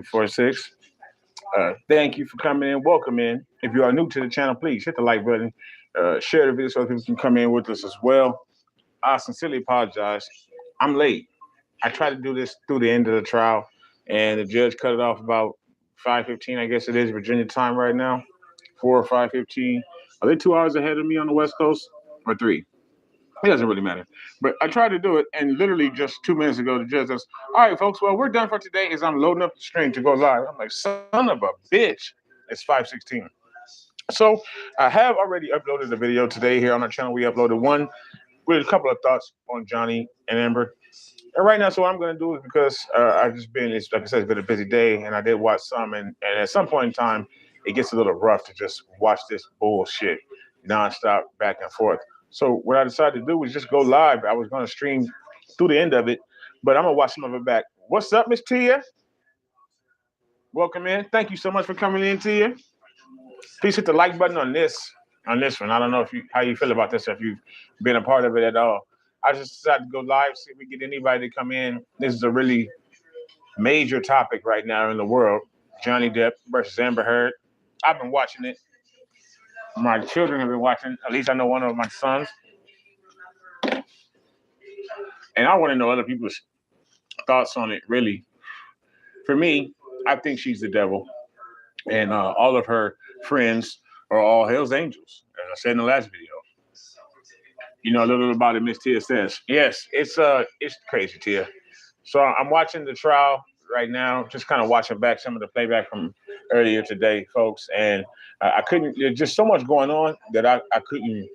46. Thank you for coming in. Welcome in. If you are new to the channel, please hit the like button. Share the video so people can come in with us as well. I sincerely apologize. I'm late. I tried to do this through the end of the trial, and the judge cut it off about 5:15. I guess it is Virginia time right now, 4 or 5:15. Are they 2 hours ahead of me on the West Coast or three? It doesn't really matter. But I tried to do it, and literally just 2 minutes ago, the judge says, "All right, folks, well, we're done for today." As I'm loading up the stream to go live, I'm like, "Son of a bitch!" It's 5:16. So I have already uploaded a video today here on our channel. We uploaded one with a couple of thoughts on Johnny and Amber. And right now, so what I'm going to do is because I've just been, like I said, it's been a busy day, and I did watch some, and at some point in time, it gets a little rough to just watch this bullshit nonstop back and forth. So what I decided to do was just go live. I was going to stream through the end of it, but I'm going to watch some of it back. What's up, Miss Tia? Welcome in. Thank you so much for coming in, Tia. Please hit the like button on this one. I don't know how you feel about this, if you've been a part of it at all. I just decided to go live, see if we get anybody to come in. This is a really major topic right now in the world. Johnny Depp versus Amber Heard. I've been watching it. My children have been watching. At least I know one of my sons. And I want to know other people's thoughts on it, really. For me, I think she's the devil. And all of her friends are all Hell's Angels, as I said in the last video. You know a little bit about it, Miss Tia says. Yes, it's crazy, Tia. So I'm watching the trial right now, just kind of watching back some of the playback from earlier today, folks. And I couldn't, there's just so much going on that I couldn't,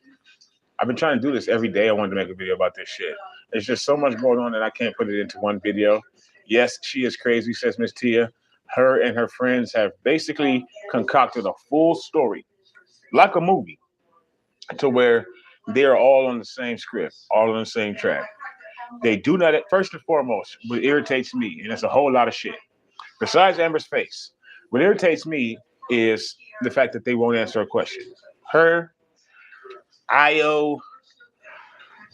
I've been trying to do this every day. I wanted to make a video about this shit. There's just so much going on that I can't put it into one video. Yes, she is crazy, says Miss Tia. Her and her friends have basically concocted a full story, like a movie, to where they're all on the same script, all on the same track. They do not, first and foremost, what irritates me, and it's a whole lot of shit, besides Amber's face, what irritates me is the fact that they won't answer a question. Her, Io,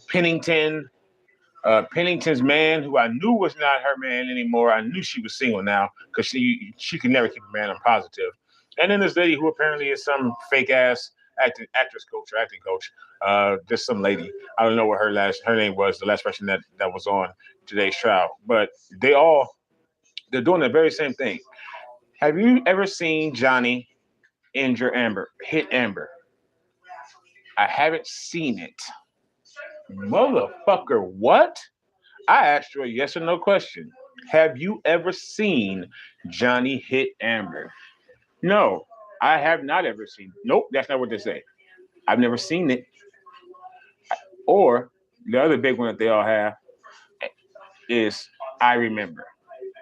Pennington, Pennington's man, who I knew was not her man anymore. I knew she was single now because she could never keep a man. I'm positive. And then this lady who apparently is some fake ass actress coach or acting coach. Just some lady. I don't know what her name was. The last person that was on today's trial. But they're doing the very same thing. Have you ever seen Johnny injure Amber, hit Amber? I haven't seen it. Motherfucker, what? I asked you a yes or no question. Have you ever seen Johnny hit Amber? No, I have not ever seen it. Nope, that's not what they say. I've never seen it. Or the other big one that they all have is I remember.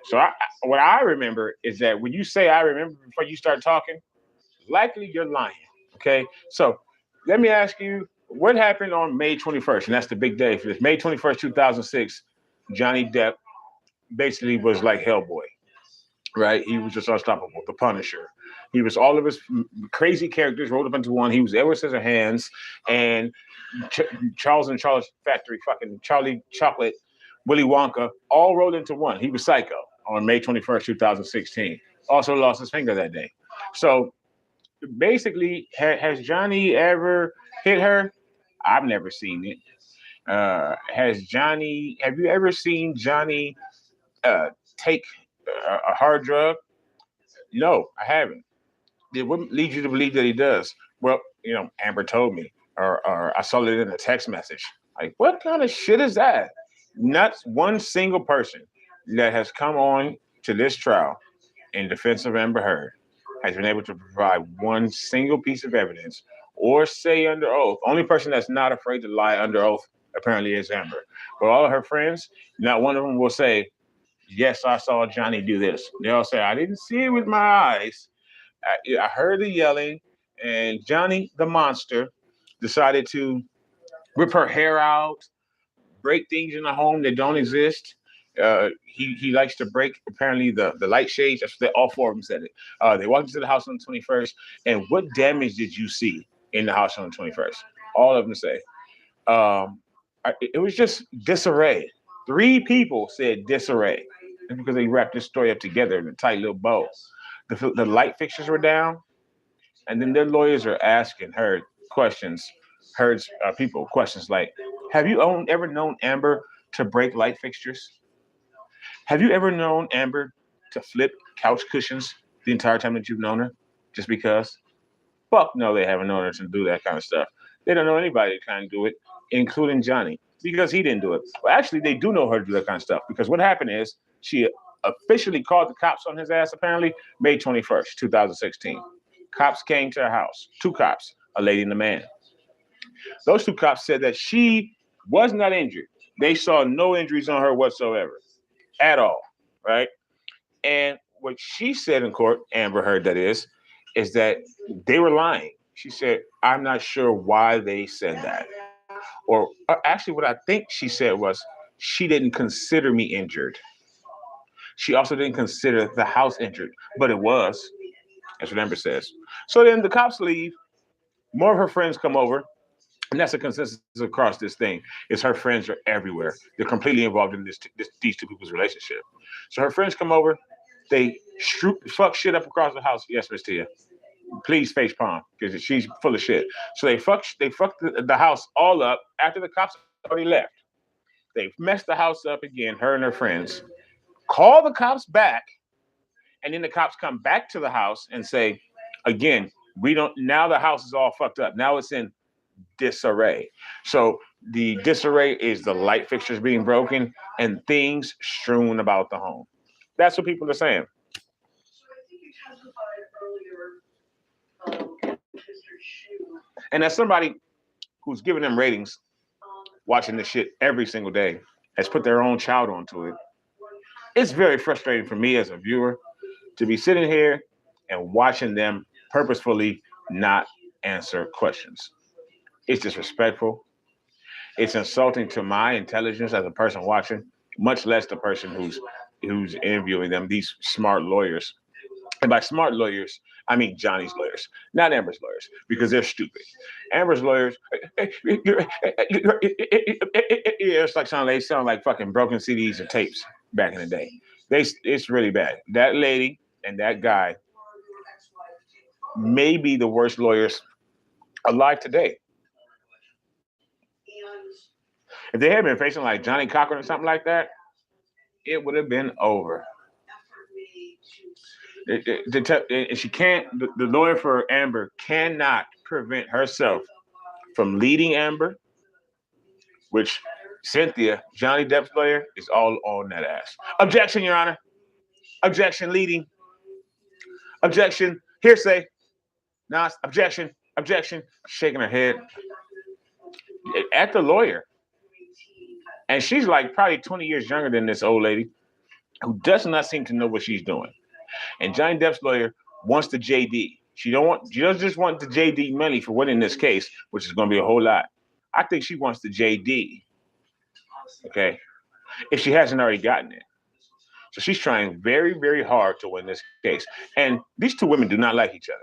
So what I remember is that when you say I remember before you start talking, likely you're lying. Okay, so let me ask you, what happened on May 21st? And that's the big day for this. May 21st, 2006, Johnny Depp basically was like Hellboy, right? He was just unstoppable, the Punisher. He was all of his crazy characters rolled up into one. He was Edward Scissorhands and Charles and Charles Factory, fucking Charlie Chocolate, Willy Wonka, all rolled into one. He was Psycho on May 21st, 2016. Also lost his finger that day. So basically, has Johnny ever hit her? I've never seen it. Have you ever seen Johnny take a hard drug? No, I haven't. It wouldn't lead you to believe that he does. Well, Amber told me, or I saw it in a text message. Like, what kind of shit is that? Not one single person that has come on to this trial in defense of Amber Heard has been able to provide one single piece of evidence or say under oath. Only person that's not afraid to lie under oath apparently is Amber. But all of her friends, not one of them will say, yes, I saw Johnny do this. They all say, I didn't see it with my eyes. I heard the yelling, and Johnny, the monster, decided to rip her hair out, break things in the home that don't exist. He likes to break, apparently, the light shades. That's what all four of them said it. They walked into the house on the 21st, and what damage did you see in the house on the 21st? All of them say. It was just disarray. 3 people said disarray. It's because they wrapped this story up together in a tight little bow. The light fixtures were down, and then their lawyers are asking her questions, people questions like, "Have you ever known Amber to break light fixtures? Have you ever known Amber to flip couch cushions the entire time that you've known her? Just because?" Fuck no, they haven't known her to do that kind of stuff. They don't know anybody that can do it, including Johnny, because he didn't do it. Well, actually, they do know her to do that kind of stuff because what happened is she officially called the cops on his ass, apparently, May 21st, 2016. Cops came to her house, two cops, a lady and a man. Those two cops said that she was not injured. They saw no injuries on her whatsoever, at all, right? And what she said in court, Amber Heard that is that they were lying. She said, "I'm not sure why they said that." Or actually, what I think she said was, "She didn't consider me injured. She also didn't consider the house injured, but it was." That's what Amber says. So then the cops leave. More of her friends come over. And that's a consensus across this thing. Is her friends are everywhere. They're completely involved in these two people's relationship. So her friends come over. They fuck shit up across the house. Yes, Miss Tia. Please face palm because she's full of shit. So they fuck the house all up after the cops already left. They messed the house up again. Her and her friends call the cops back, and then the cops come back to the house and say, again, we don't. Now the house is all fucked up. Now it's in disarray. So the disarray is the light fixtures being broken and things strewn about the home. That's what people are saying. And as somebody who's giving them ratings, watching this shit every single day, has put their own child onto it, it's very frustrating for me as a viewer to be sitting here and watching them purposefully not answer questions. It's disrespectful. It's insulting to my intelligence as a person watching, much less the person who's interviewing them. These smart lawyers, and by smart lawyers, I mean Johnny's lawyers, not Amber's lawyers, because they're stupid. Amber's lawyers, it's like they sound like fucking broken CDs and tapes back in the day. It's really bad. That lady and that guy may be the worst lawyers alive today. If they had been facing like Johnny Cochran or something like that, it would have been over. She can't. The lawyer for Amber cannot prevent herself from leading Amber, which Cynthia, Johnny Depp's lawyer, is all on that ass. Objection, Your Honor. Objection, leading. Objection, hearsay. Nah, objection, objection. Shaking her head at the lawyer. And she's like probably 20 years younger than this old lady who does not seem to know what she's doing. And Johnny Depp's lawyer wants the JD. She doesn't just want the JD money for winning this case, which is going to be a whole lot. I think she wants the JD. Okay, if she hasn't already gotten it. So she's trying very, very hard to win this case. And these two women do not like each other.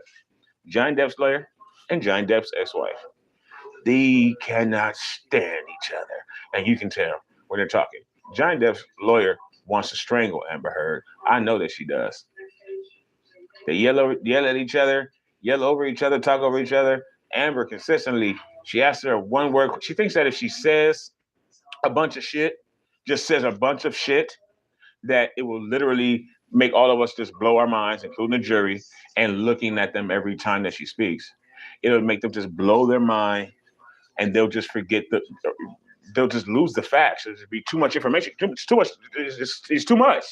Johnny Depp's lawyer and Johnny Depp's ex-wife. They cannot stand each other. And you can tell when they're talking. Johnny Depp's lawyer wants to strangle Amber Heard. I know that she does. They yell at each other, yell over each other, talk over each other. Amber consistently, she asks her one word. She thinks that if she says a bunch of shit, just says a bunch of shit, that it will literally make all of us just blow our minds, including the jury, and looking at them every time that she speaks. It'll make them just blow their mind, and they'll just forget they'll just lose the facts. It'll be too much information. It's too much. It's too much.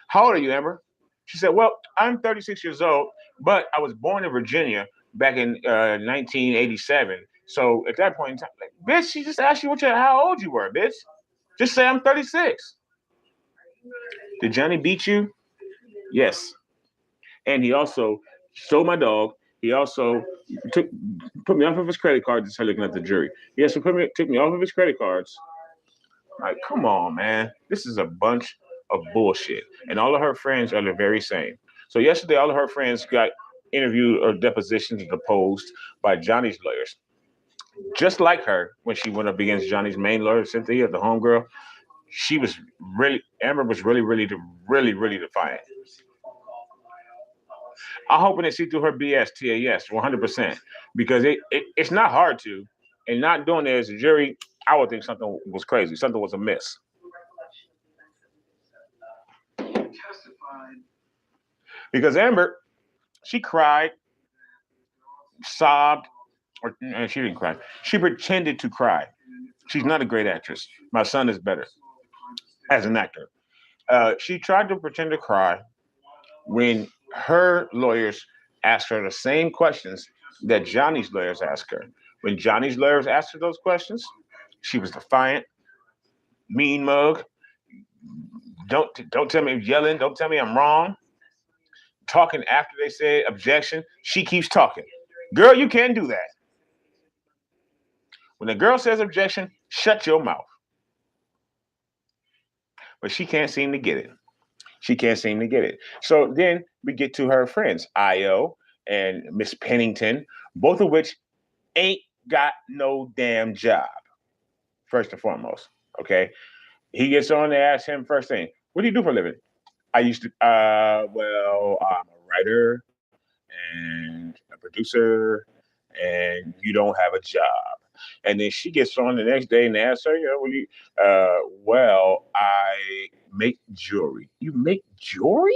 How old are you, Amber? She said, well, I'm 36 years old, but I was born in Virginia back in 1987. So at that point in time, like, bitch, she just asked you how old you were, bitch. Just say I'm 36. Did Johnny beat you? Yes. And he also stole my dog. He also put me off of his credit card to start looking at the jury. He also took me off of his credit cards. Like, come on, man. This is a bunch of bullshit. And all of her friends are the very same. So yesterday, all of her friends got interviewed or depositions deposed by Johnny's lawyers. Just like her, when she went up against Johnny's main lawyer, Cynthia, the homegirl, Amber was really defiant. I'm hoping they see through her BS, TAS, 100%, because it's not hard to, and not doing it as a jury, I would think something was crazy, something was amiss. Because Amber, she cried, sobbed, and she didn't cry. She pretended to cry. She's not a great actress. My son is better as an actor. She tried to pretend to cry when her lawyers asked her the same questions that Johnny's lawyers asked her. When Johnny's lawyers asked her those questions, she was defiant, mean mug. Don't tell me I'm yelling. Don't tell me I'm wrong. Talking after they say objection, she keeps talking. Girl, you can't do that. When a girl says objection, shut your mouth. But she can't seem to get it. She can't seem to get it. So then we get to her friends, Io and Miss Pennington, both of which ain't got no damn job. First and foremost, okay. He gets on to ask him first thing, "What do you do for a living?" I used to, well, I'm a writer and a producer, and you don't have a job. And then she gets on the next day and asks her, well, I make jewelry. You make jewelry?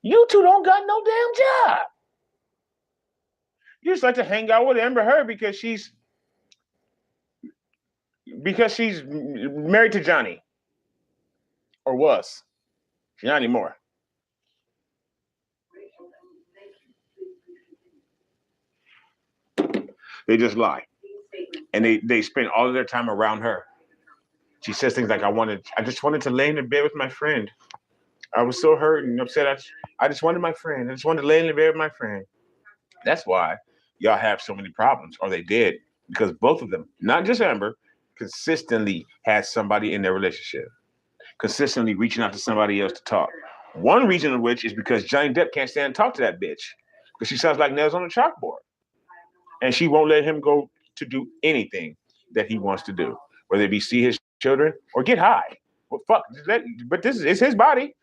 You two don't got no damn job. You just like to hang out with Amber Heard because she's married to Johnny. Or was. She's not anymore. They just lie. And they spend all of their time around her. She says things like, I just wanted to lay in the bed with my friend. I was so hurt and upset. I just wanted my friend. I just wanted to lay in the bed with my friend. That's why y'all have so many problems, or they did, because both of them, not just Amber, consistently had somebody in their relationship, consistently reaching out to somebody else to talk. One reason of which is because Johnny Depp can't stand and talk to that bitch because she sounds like nails on a chalkboard. And she won't let him go to do anything that he wants to do, whether it be see his children or get high. Well, fuck, but this is his body.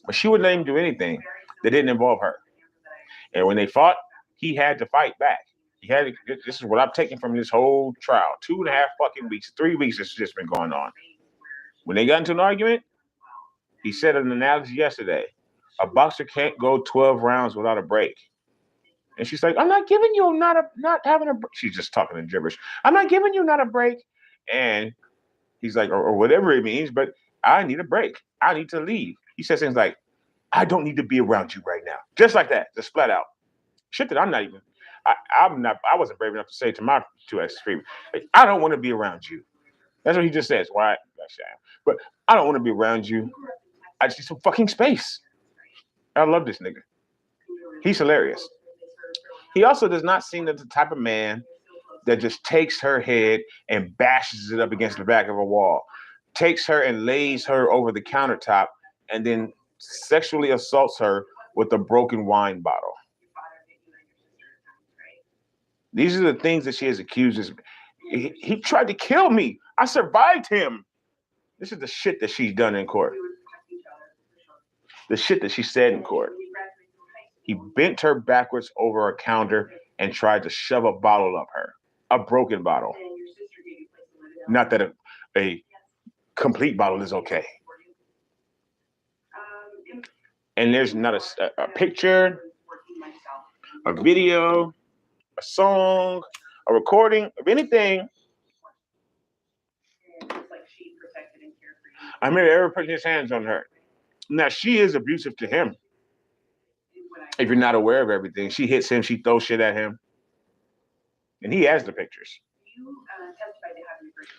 But she wouldn't let him do anything that didn't involve her. And when they fought, he had to fight back. This is what I'm taking from this whole trial. 2.5 fucking weeks, 3 weeks it's just been going on. When they got into an argument, he said an analogy yesterday. A boxer can't go 12 rounds without a break. And she's like, I'm not giving you not having a break. She's just talking in gibberish. I'm not giving you not a break. And he's like, or whatever it means, but I need a break. I need to leave. He says things like, I don't need to be around you right now. Just like that, just flat out. Shit that I'm not even, I wasn't brave enough to say to my two ex scream, like, I don't want to be around you. That's what he just says. Why? But I don't want to be around you. I just need some fucking space. I love this nigga. He's hilarious. He also does not seem like the type of man that just takes her head and bashes it up against the back of a wall, takes her and lays her over the countertop, and then sexually assaults her with a broken wine bottle. These are the things that she has accused us. He tried to kill me. I survived him. This is the shit that she's done in court. The shit that she said in court. He bent her backwards over a counter and tried to shove a bottle up her. A broken bottle. Not that a complete bottle is okay. And there's not a picture, a video, a song, a recording of anything. I remember ever putting his hands on her. Now, she is abusive to him. If you're not aware of everything, she hits him, she throws shit at him. And he has the pictures.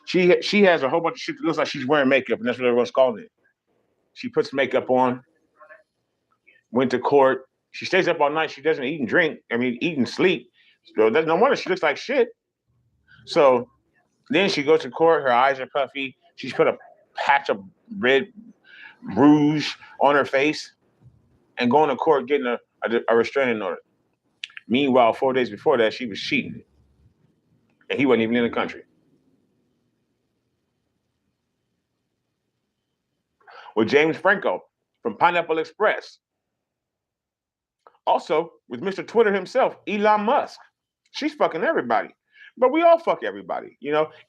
She has a whole bunch of shit that looks like she's wearing makeup, and that's what everyone's calling it. She puts makeup on, went to court. She stays up all night. She doesn't eat and drink. Eat and sleep. So there's no wonder she looks like shit. So then she goes to court. Her eyes are puffy. She's put a patch of red rouge on her face and going to court getting a restraining order. Meanwhile, 4 days before that, she was cheating. And he wasn't even in the country. with James Franco from Pineapple Express. Also, with Mr. Twitter himself, Elon Musk. She's fucking everybody. But we all fuck everybody.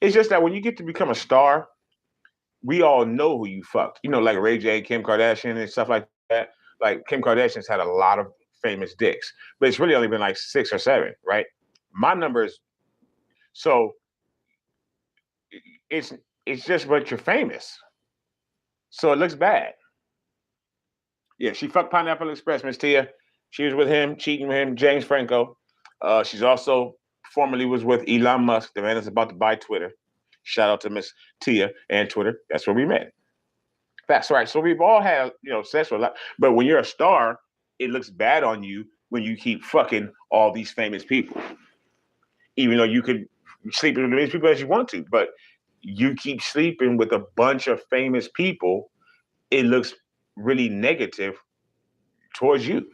It's just that when you get to become a star, we all know who you fucked. Like Ray J, Kim Kardashian, and stuff like that. Like Kim Kardashian's had a lot of famous dicks, but it's really only been like 6 or 7, right? My number is so it's just but you're famous, so it looks bad. Yeah, she fucked Pineapple Express, Miss Tia. She was with him, cheating with him, James Franco. She's also formerly was with Elon Musk, the man that's about to buy Twitter. Shout out to Miss Tia and Twitter. That's where we met. That's right. So we've all had, sex with a lot. But when you're a star, it looks bad on you when you keep fucking all these famous people. Even though you could sleep with as many people as you want to, but you keep sleeping with a bunch of famous people, it looks really negative towards you.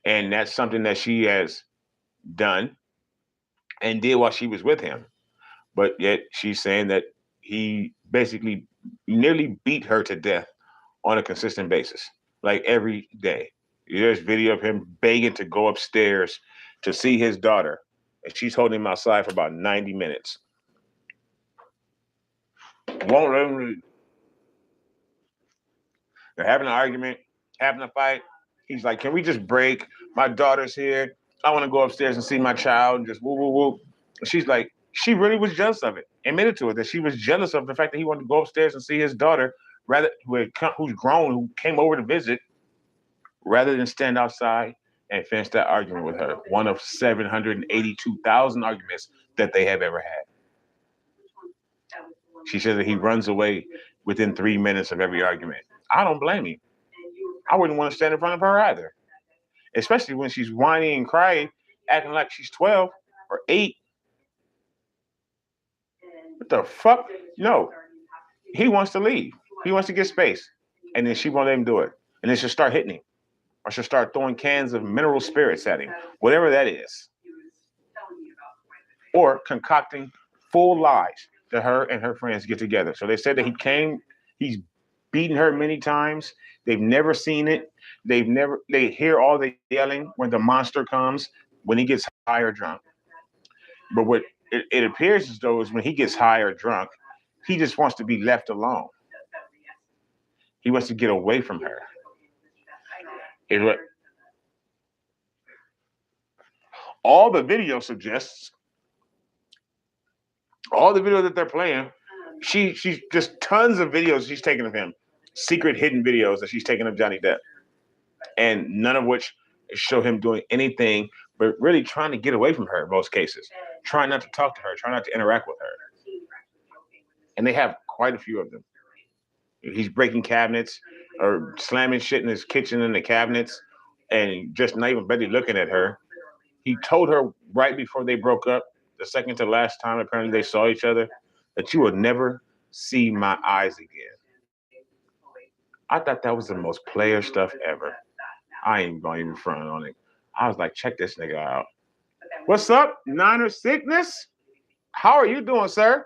And that's something that she has done and did while she was with him. But yet she's saying that he basically nearly beat her to death on a consistent basis, like every day. There's video of him begging to go upstairs to see his daughter, and she's holding him outside for about 90 minutes. Won't let him. They're having an argument, having a fight. He's like, "Can we just break? My daughter's here. I want to go upstairs and see my child," and just woo, woo, woo. She's like, she really was jealous of it. Admitted to it that she was jealous of the fact that he wanted to go upstairs and see his daughter, who's grown, who came over to visit, rather than stand outside and finish that argument with her. One of 782,000 arguments that they have ever had. She says that he runs away within 3 minutes of every argument. I don't blame him. I wouldn't want to stand in front of her either, especially when she's whining and crying, acting like she's 12 or 8. What the fuck? No. He wants to leave. He wants to get space. And then she won't let him do it. And then she'll start hitting him. Or she'll start throwing cans of mineral spirits at him. Whatever that is. Or concocting full lies that her and her friends get together. So they said that he's beaten her many times. They've never seen it. They hear all the yelling when the monster comes, when he gets high or drunk. But what it appears as though is when he gets high or drunk, he just wants to be left alone. He wants to get away from her. All the video suggests, all the video that they're playing, she's just tons of videos she's taking of him, secret hidden videos that she's taking of Johnny Depp, and none of which show him doing anything but really trying to get away from her in most cases, trying not to talk to her, trying not to interact with her. And they have quite a few of them. He's breaking cabinets or slamming shit in his kitchen in the cabinets and just not even barely looking at her. He told her right before they broke up, the second to last time apparently they saw each other, that you will never see my eyes again. I thought that was the most player stuff ever. I ain't gonna even front on it. I was like, check this nigga out. What's up, Niner Sickness? How are you doing, sir?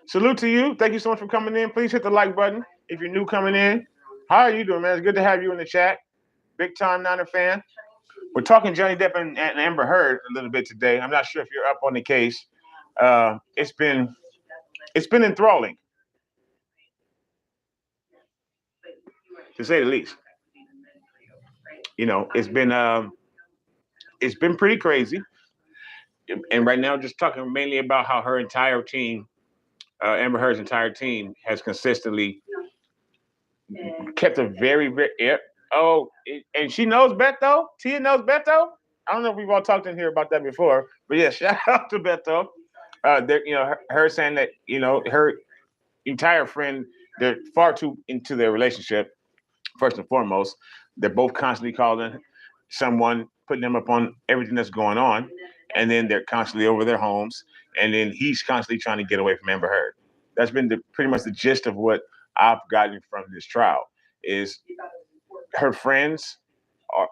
Salute to you. Thank you so much for coming in. Please hit the like button if you're new coming in. How are you doing, man? It's good to have you in the chat. Big time Niner fan. We're talking Johnny Depp and Amber Heard a little bit today. I'm not sure if you're up on the case. It's been enthralling, to say the least. It's been pretty crazy. And right now, just talking mainly about how her entire team, Amber Heard's entire team, has consistently kept a very, very. And she knows Beto. Tia knows Beto. I don't know if we've all talked in here about that before, but yeah, shout out to Beto. Her saying that her entire friend, they're far too into their relationship. First and foremost, they're both constantly calling someone, putting them up on everything that's going on, and then they're constantly over their homes, and then he's constantly trying to get away from Amber Heard. That's been pretty much the gist of what I've gotten from this trial. Is her friends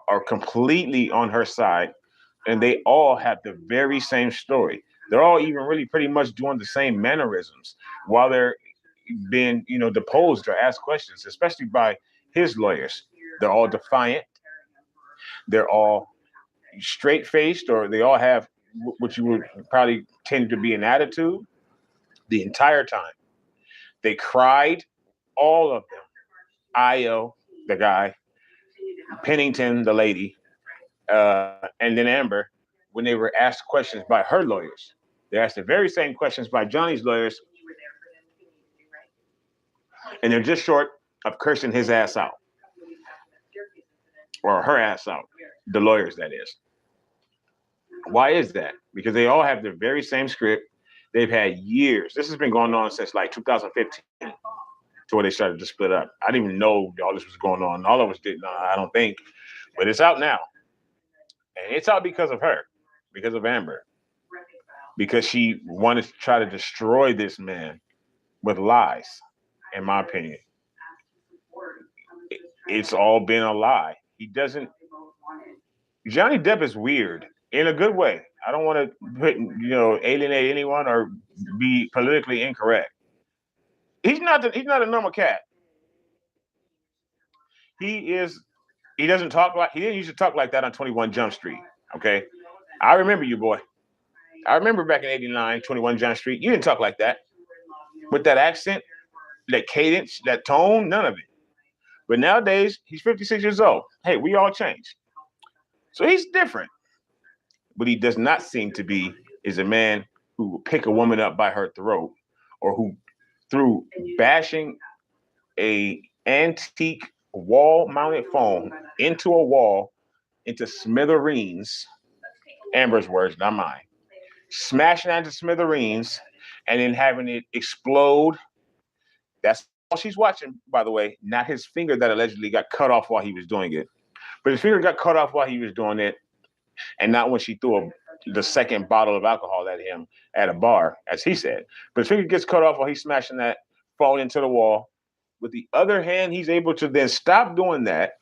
are completely on her side, and they all have the very same story. They're all even really pretty much doing the same mannerisms while they're been, deposed or asked questions, especially by his lawyers. They're all defiant. They're all straight faced, or they all have what you would probably tend to be an attitude the entire time. They cried, all of them. Io, the guy, Pennington, the lady, and then Amber, when they were asked questions by her lawyers. They asked the very same questions by Johnny's lawyers, and they're just short of cursing his ass out, or her ass out, the lawyers, that is. Why is that? Because they all have the very same script. They've had years. This has been going on since like 2015, to where they started to split up. I didn't even know all this was going on. All of us didn't, I don't think. But it's out now. And it's out because of her, because of Amber. Because she wanted to try to destroy this man with lies, in my opinion. It's all been a lie. He doesn't. Johnny Depp is weird in a good way. I don't want to alienate anyone or be politically incorrect. He's not a normal cat. He doesn't talk like, he didn't used to talk like that on 21 Jump Street. Okay. I remember you, boy. I remember back in 89, 21 Jump Street. You didn't talk like that. With that accent, that cadence, that tone, none of it. But nowadays, he's 56 years old. Hey, we all change. So he's different. But he does not seem to be is a man who will pick a woman up by her throat, or who, through bashing a antique wall-mounted phone into a wall, into smithereens, Amber's words, not mine, smashing that into smithereens, and then having it explode. That's all she's watching, by the way, not his finger that allegedly got cut off while he was doing it. But his finger got cut off while he was doing it, and not when she threw the second bottle of alcohol at him at a bar, as he said. But his finger gets cut off while he's smashing that phone into the wall. With the other hand, he's able to then stop doing that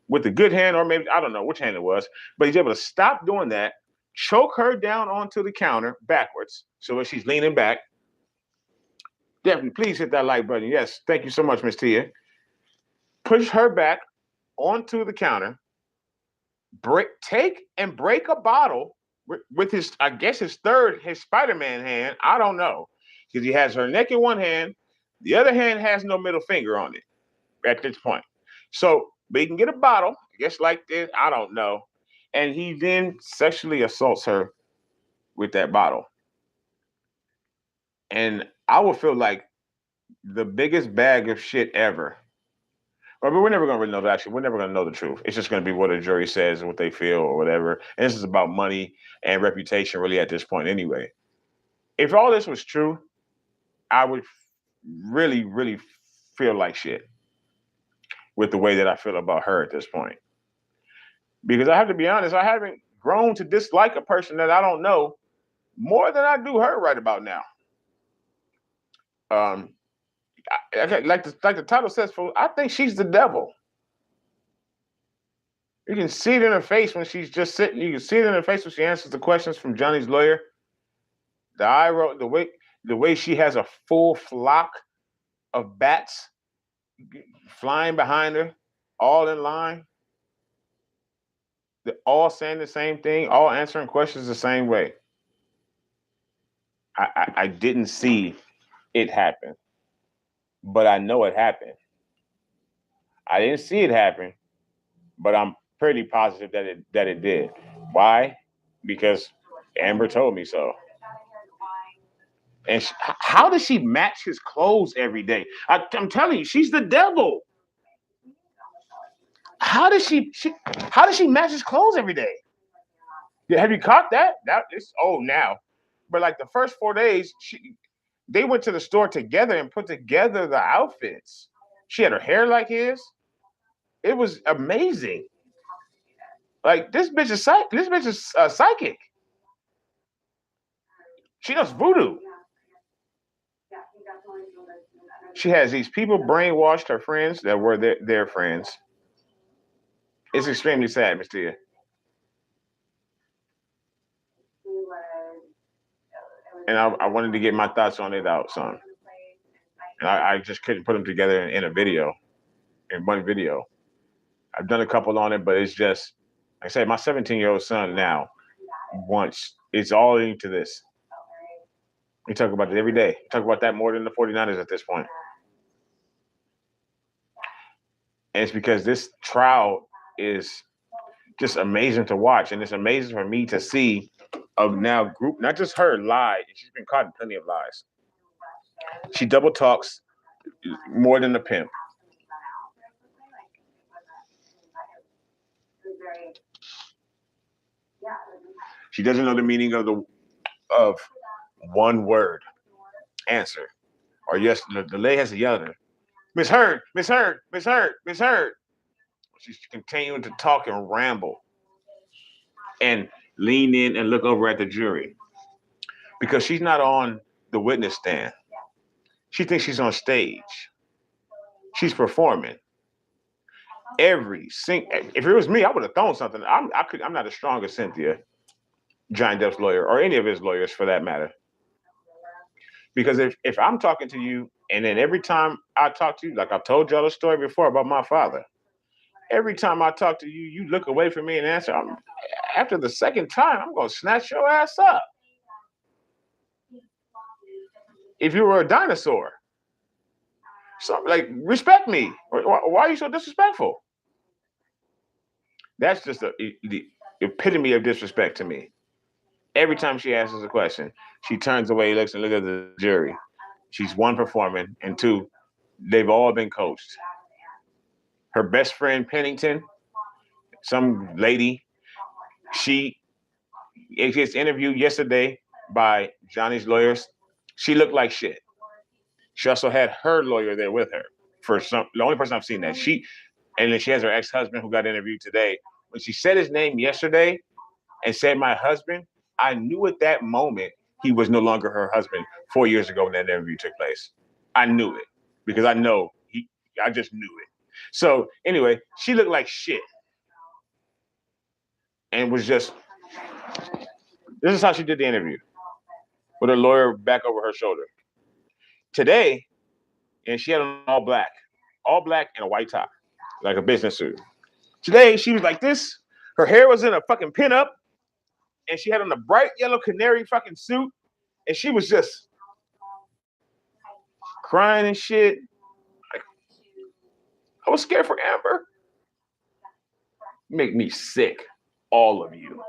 with the good hand, or maybe, I don't know which hand it was, but he's able to stop doing that, choke her down onto the counter backwards, so as she's leaning back. Definitely, please hit that like button. Yes, thank you so much, Miss Tia. Push her back onto the counter, break a bottle with his, I guess his Spider-Man hand. I don't know, because he has her neck in one hand, the other hand has no middle finger on it at this point. So, but he can get a bottle, I guess like this, I don't know, and he then sexually assaults her with that bottle. And I would feel like the biggest bag of shit ever. But we're never going to really know that. Actually, we're never going to know the truth. It's just going to be what a jury says and what they feel or whatever. And this is about money and reputation, really, at this point anyway. If all this was true, I would really, really feel like shit with the way that I feel about her at this point. Because I have to be honest, I haven't grown to dislike a person that I don't know more than I do her right about now. Like the title says, I think she's the devil. You can see it in her face when she's just sitting. You can see it in her face when she answers the questions from Johnny's lawyer. The eye roll, the way she has a full flock of bats flying behind her, all in line. They're all saying the same thing, all answering questions the same way. I didn't see it happen, but I know it happened. I didn't see it happen, but I'm pretty positive that it did. Why? Because Amber told me so. And how does she match his clothes every day? I'm telling you, she's the devil. How does she match his clothes every day? Have you caught that? That is old now. But like the first 4 days, they went to the store together and put together the outfits. She had her hair like his. It was amazing. Like this bitch is psychic. She does voodoo. She has these people brainwashed her friends that were their friends. It's extremely sad, Miss Tia. And I wanted to get my thoughts on it out, son. And I just couldn't put them together in a video, in one video. I've done a couple on it, but it's just, like I said, my 17-year-old son now wants, it's all into this. We talk about it every day. We talk about that more than the 49ers at this point. And it's because this trial is just amazing to watch. And it's amazing for me to see a now group, not just her lie. She's been caught in plenty of lies. She double talks more than a pimp. She doesn't know the meaning of one word answer. Or yes, the lady has to yell at her. Miss Heard, Miss Heard, Miss Heard, Miss Heard. She's continuing to talk and ramble and lean in and look over at the jury because she's not on the witness stand. She thinks she's on stage. She's performing. If it was me, I would have thrown something. I'm not as strong as Cynthia, Johnny Depp's lawyer, or any of his lawyers for that matter. Because if I'm talking to you, and then every time I talk to you, like I've told y'all a story before about my father, every time I talk to you, you look away from me and answer. After the second time, I'm going to snatch your ass up. If you were a dinosaur. So, like, respect me. Why are you so disrespectful? That's just the epitome of disrespect to me. Every time she asks us a question, she turns away, looks at the jury. She's one, performing, and two, they've all been coached. Her best friend, Pennington, some lady, she gets interviewed yesterday by Johnny's lawyers. She looked like shit. She also had her lawyer there with her. The only person I've seen that. And then she has her ex-husband who got interviewed today. When she said his name yesterday and said my husband, I knew at that moment he was no longer her husband 4 years ago when that interview took place. I knew it because I just knew it. So anyway, she looked like shit. And was just, this is how she did the interview. With her lawyer back over her shoulder. Today, and she had on all black and a white tie, like a business suit. Today, she was like this. Her hair was in a fucking pinup, and she had on a bright yellow canary fucking suit, and she was just crying and shit. Like, I was scared for Amber. Make me sick, all of you.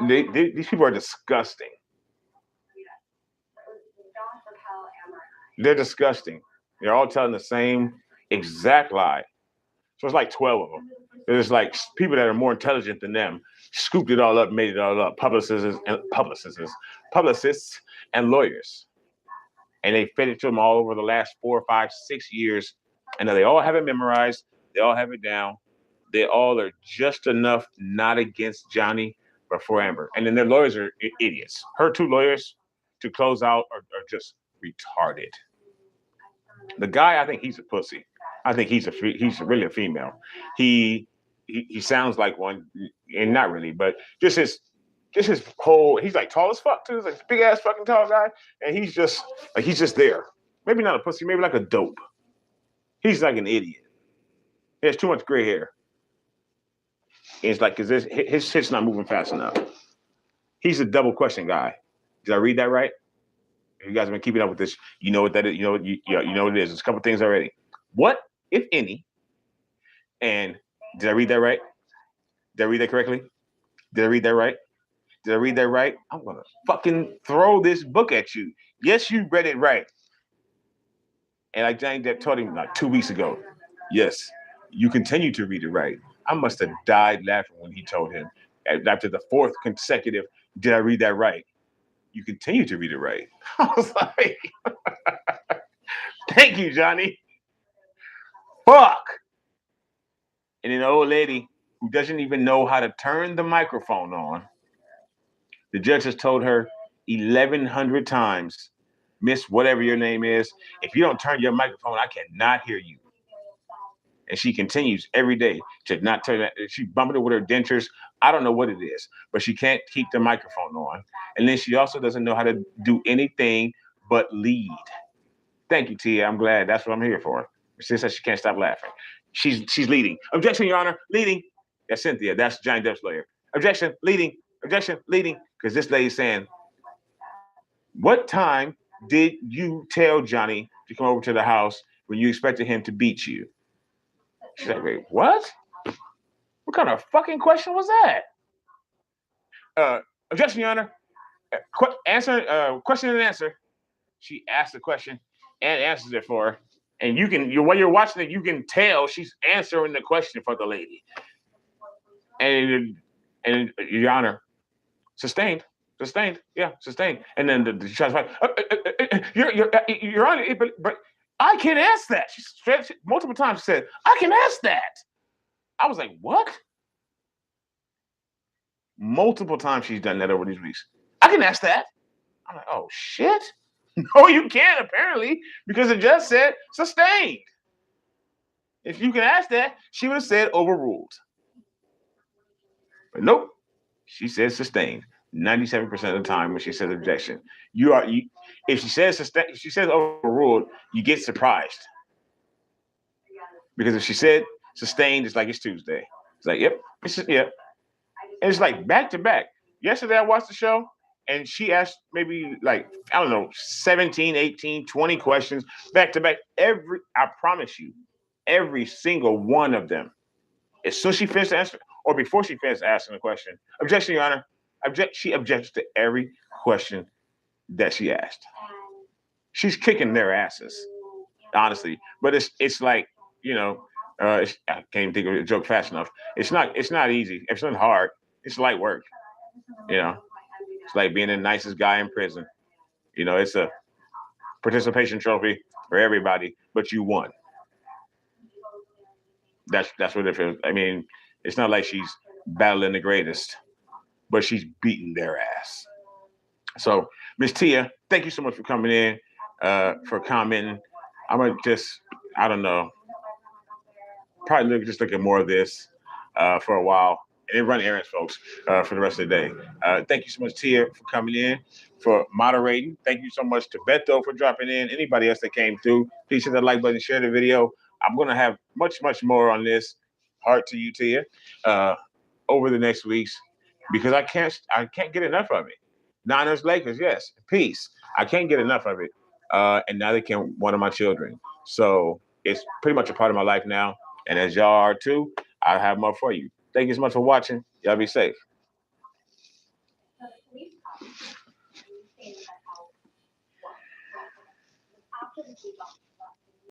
These people are disgusting. They're disgusting. They're all telling the same exact lie. So it's like 12 of them. There's like people that are more intelligent than them, scooped it all up, made it all up. Publicists and lawyers. And they fed it to them all over the last 4, 5, 6 years. And they all have it memorized. They all have it down. They all are just enough not against Johnny, but for Amber. And then their lawyers are idiots. Her two lawyers to close out are just retarded. The guy, I think he's a pussy. I think he's really a female. He sounds like one, and not really, but just his whole. He's like tall as fuck too. He's like big ass fucking tall guy, and he's just there. Maybe not a pussy, maybe like a dope. He's like an idiot. He has too much gray hair. And it's like, cause his shit's not moving fast enough. He's a double question guy. Did I read that right? If you guys have been keeping up with this, you know what that is. You know what it is. There's a couple things already. What, if any, and did I read that right? Did I read that correctly? Did I read that right? Did I read that right? I'm gonna fucking throw this book at you. Yes, you read it right. And like Johnny Depp told him like 2 weeks ago, yes, you continue to read it right. I must have died laughing when he told him after the fourth consecutive, did I read that right? You continue to read it right. I was like, thank you, Johnny. Fuck. And then the old lady who doesn't even know how to turn the microphone on, the judge has told her 1,100 times, Miss whatever your name is, if you don't turn your microphone, I cannot hear you. And she continues every day to not turn that. She bumping it with her dentures. I don't know what it is, but she can't keep the microphone on. And then she also doesn't know how to do anything but lead. Thank you, Tia. I'm glad. That's what I'm here for. She says she can't stop laughing. She's leading. Objection, Your Honor. Leading. That's Cynthia. That's Johnny Depp's lawyer. Objection. Leading. Objection. Leading. Because this lady's saying, what time did you tell Johnny to come over to the house when you expected him to beat you? She's like, wait, what? What kind of fucking question was that? Objection, Your Honor. Question and answer. She asks the question and answers it for her. And while you're watching it, you can tell she's answering the question for the lady. And Your Honor, sustained, yeah, sustained. And then the judge like, Your Honor, but I can ask that. She multiple times said, I can ask that. I was like, what? Multiple times she's done that over these weeks. I can ask that. I'm like, oh shit. No, you can't, apparently, because it just said sustained. If you can ask that, she would have said overruled. But nope, she says sustained 97% of the time when she says objection. If she says sustained, if she says overruled, you get surprised. Because if she said sustained, it's like it's Tuesday. It's like, yep, yep. And it's like back to back. Yesterday I watched the show, and she asked maybe like, I don't know, 17, 18, 20 questions back to back. I promise you, every single one of them. As soon as she finished answering, or before she finished asking the question, objection, Your Honor. She objects to every question that she asked. She's kicking their asses, honestly. But it's like, I can't even think of a joke fast enough. It's not easy. It's not hard. It's light work. It's like being the nicest guy in prison. It's a participation trophy for everybody, but you won. That's what it feels. I mean, it's not like she's battling the greatest, but she's beating their ass. So, Miss Tia, thank you so much for coming in, for commenting. I'm gonna I don't know, probably just look at more of this for a while. And then run errands, folks, for the rest of the day. Thank you so much, Tia, for coming in, for moderating. Thank you so much to Beto for dropping in. Anybody else that came through, please hit that like button, share the video. I'm going to have much, much more on this. Heart to you, Tia, over the next weeks, because I can't get enough of it. Niners, Lakers, yes, peace. I can't get enough of it. And now they can one of my children. So it's pretty much a part of my life now. And as y'all are too, I have more for you. Thank you so much for watching. Y'all be safe. After the